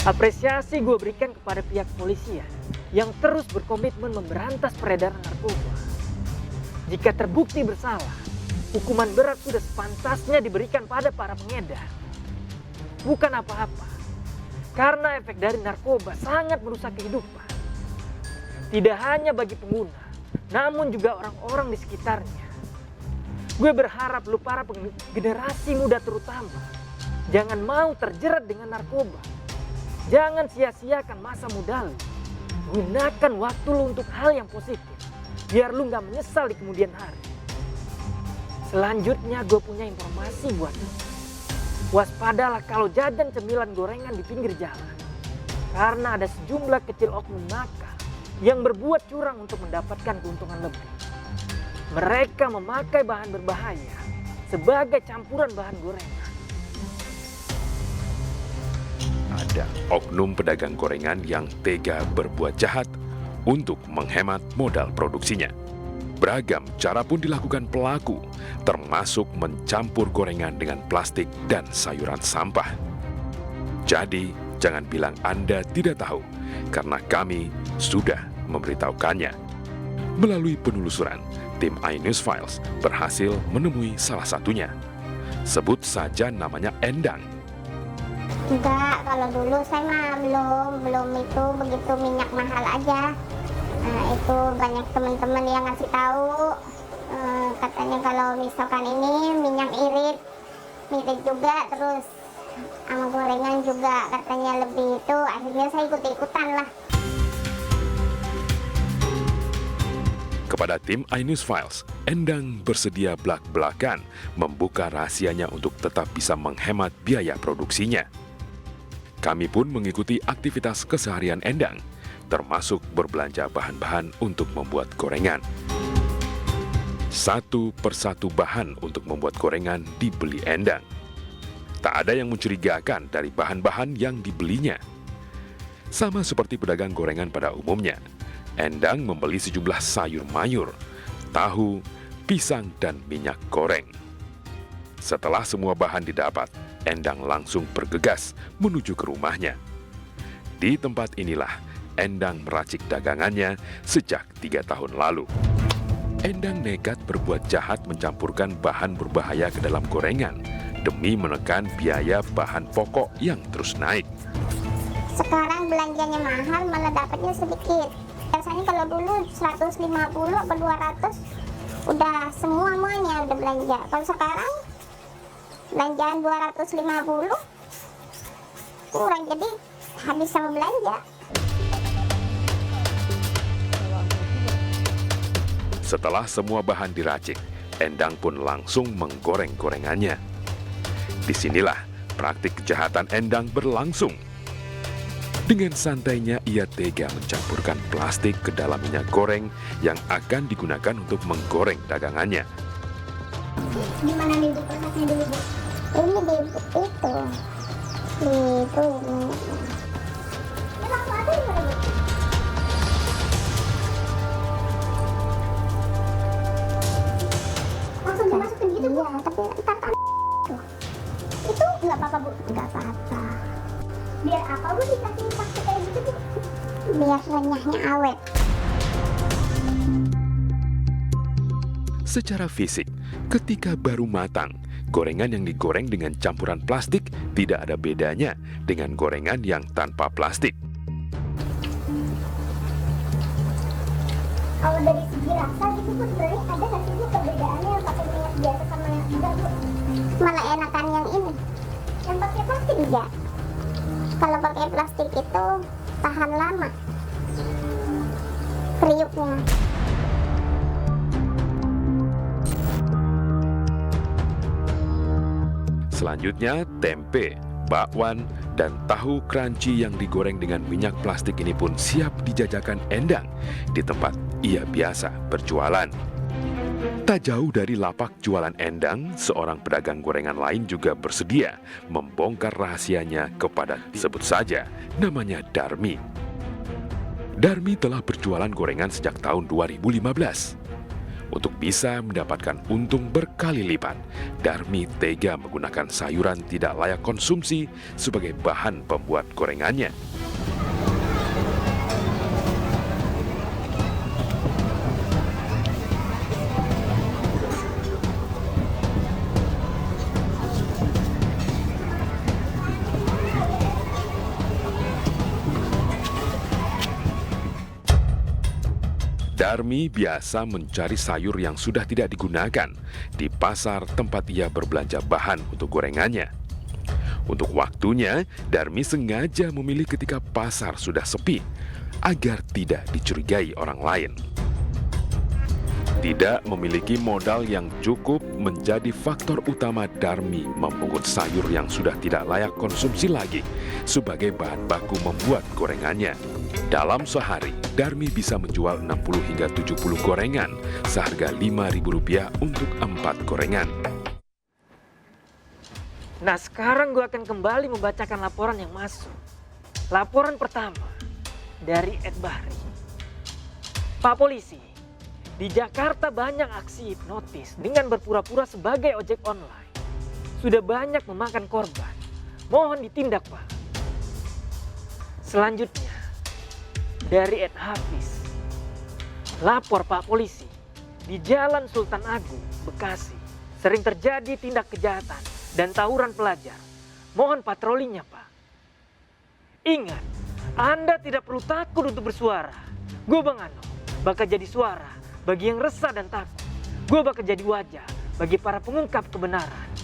Apresiasi gue berikan kepada pihak polisian yang terus berkomitmen memberantas peredaran narkoba. Jika terbukti bersalah, hukuman berat sudah sepantasnya diberikan pada para pengedar. Bukan apa-apa, karena efek dari narkoba sangat merusak kehidupan. Tidak hanya bagi pengguna, namun juga orang-orang di sekitarnya. Gue berharap lu para generasi muda terutama, jangan mau terjerat dengan narkoba. Jangan sia-siakan masa muda lu. Gunakan waktu lu untuk hal yang positif, biar lu gak menyesal di kemudian hari. Selanjutnya gue punya informasi buat lu. Waspadalah kalau jajan cemilan gorengan di pinggir jalan. Karena ada sejumlah kecil oknum nakal yang berbuat curang untuk mendapatkan keuntungan lebih. Mereka memakai bahan berbahaya sebagai campuran bahan gorengan. Ada oknum pedagang gorengan yang tega berbuat jahat untuk menghemat modal produksinya. Beragam cara pun dilakukan pelaku, termasuk mencampur gorengan dengan plastik dan sayuran sampah. Jadi, jangan bilang Anda tidak tahu, karena kami sudah memberitahukannya. Melalui penelusuran, tim iNews Files berhasil menemui salah satunya. Sebut saja namanya Endang. Enggak, kalau dulu saya mah belum itu begitu minyak mahal aja. Nah, itu banyak teman-teman yang ngasih tahu, katanya kalau misalkan ini minyak irit juga, terus sama gorengan juga katanya lebih itu, akhirnya saya ikut-ikutan lah. Kepada tim iNews Files, Endang bersedia belak-belakan membuka rahasianya untuk tetap bisa menghemat biaya produksinya. Kami pun mengikuti aktivitas keseharian Endang, termasuk berbelanja bahan-bahan untuk membuat gorengan. Satu persatu bahan untuk membuat gorengan dibeli Endang. Tak ada yang mencurigakan dari bahan-bahan yang dibelinya. Sama seperti pedagang gorengan pada umumnya, Endang membeli sejumlah sayur mayur, tahu, pisang, dan minyak goreng. Setelah semua bahan didapat, Endang langsung bergegas menuju ke rumahnya. Di tempat inilah Endang meracik dagangannya sejak 3 tahun lalu. Endang nekat berbuat jahat mencampurkan bahan berbahaya ke dalam gorengan demi menekan biaya bahan pokok yang terus naik. Sekarang belanjanya mahal, malah dapatnya sedikit. Biasanya kalau dulu 150 atau 200 udah semuanya udah belanja. Kalau sekarang belanjaan 250 kurang, jadi habis sama belanja. Setelah semua bahan diracik, Endang pun langsung menggoreng gorengannya. Disinilah praktik kejahatan Endang berlangsung. Dengan santainya ia tega mencampurkan plastik ke dalam minyak goreng yang akan digunakan untuk menggoreng dagangannya. Di mana nih kulkasnya dulu, Bu? Ini di itu. Di itu. Emang ada di mana, Bu? Langsung dimasukin gitu, Bu? Iya, tapi ntar tuh. Itu nggak apa-apa, Bu? Nggak apa-apa. Biar apa, Bu, dikasih plastik kayak gitu, Bu? Biar renyahnya awet. Secara fisik, ketika baru matang, gorengan yang digoreng dengan campuran plastik tidak ada bedanya dengan gorengan yang tanpa plastik. Kalau dari segi rasa gitu, Bu, sebenarnya ada nggak sih, Bu, perbedaannya yang pakai minyak biasa sama yang enggak, Bu? Malah enakan yang ini, yang pakai plastik enggak. Kalau pakai plastik itu tahan lama kriuknya. Selanjutnya, tempe, bakwan, dan tahu crunchy yang digoreng dengan minyak plastik ini pun siap dijajakan Endang di tempat ia biasa berjualan. Tak jauh dari lapak jualan Endang, seorang pedagang gorengan lain juga bersedia membongkar rahasianya kepada, sebut saja, namanya Darmi. Darmi telah berjualan gorengan sejak tahun 2015. Untuk bisa mendapatkan untung berkali lipat, Darmi tega menggunakan sayuran tidak layak konsumsi sebagai bahan pembuat gorengannya. Darmi biasa mencari sayur yang sudah tidak digunakan di pasar tempat ia berbelanja bahan untuk gorengannya. Untuk waktunya, Darmi sengaja memilih ketika pasar sudah sepi agar tidak dicurigai orang lain. Tidak memiliki modal yang cukup menjadi faktor utama Darmi memungut sayur yang sudah tidak layak konsumsi lagi sebagai bahan baku membuat gorengannya. Dalam sehari, Darmi bisa menjual 60 hingga 70 gorengan seharga Rp5.000 untuk 4 gorengan. Nah, sekarang gue akan kembali membacakan laporan yang masuk. Laporan pertama dari Ed Bahri. Pak Polisi, di Jakarta banyak aksi hipnotis dengan berpura-pura sebagai ojek online. Sudah banyak memakan korban. Mohon ditindak, Pak. Selanjutnya, dari Ed Hafiz. Lapor Pak Polisi, di Jalan Sultan Agung, Bekasi, sering terjadi tindak kejahatan dan tawuran pelajar. Mohon patrolinya, Pak. Ingat, Anda tidak perlu takut untuk bersuara. Gue Bang Ano bakal jadi suara bagi yang resah dan takut. Gue bakal jadi wajah bagi para pengungkap kebenaran.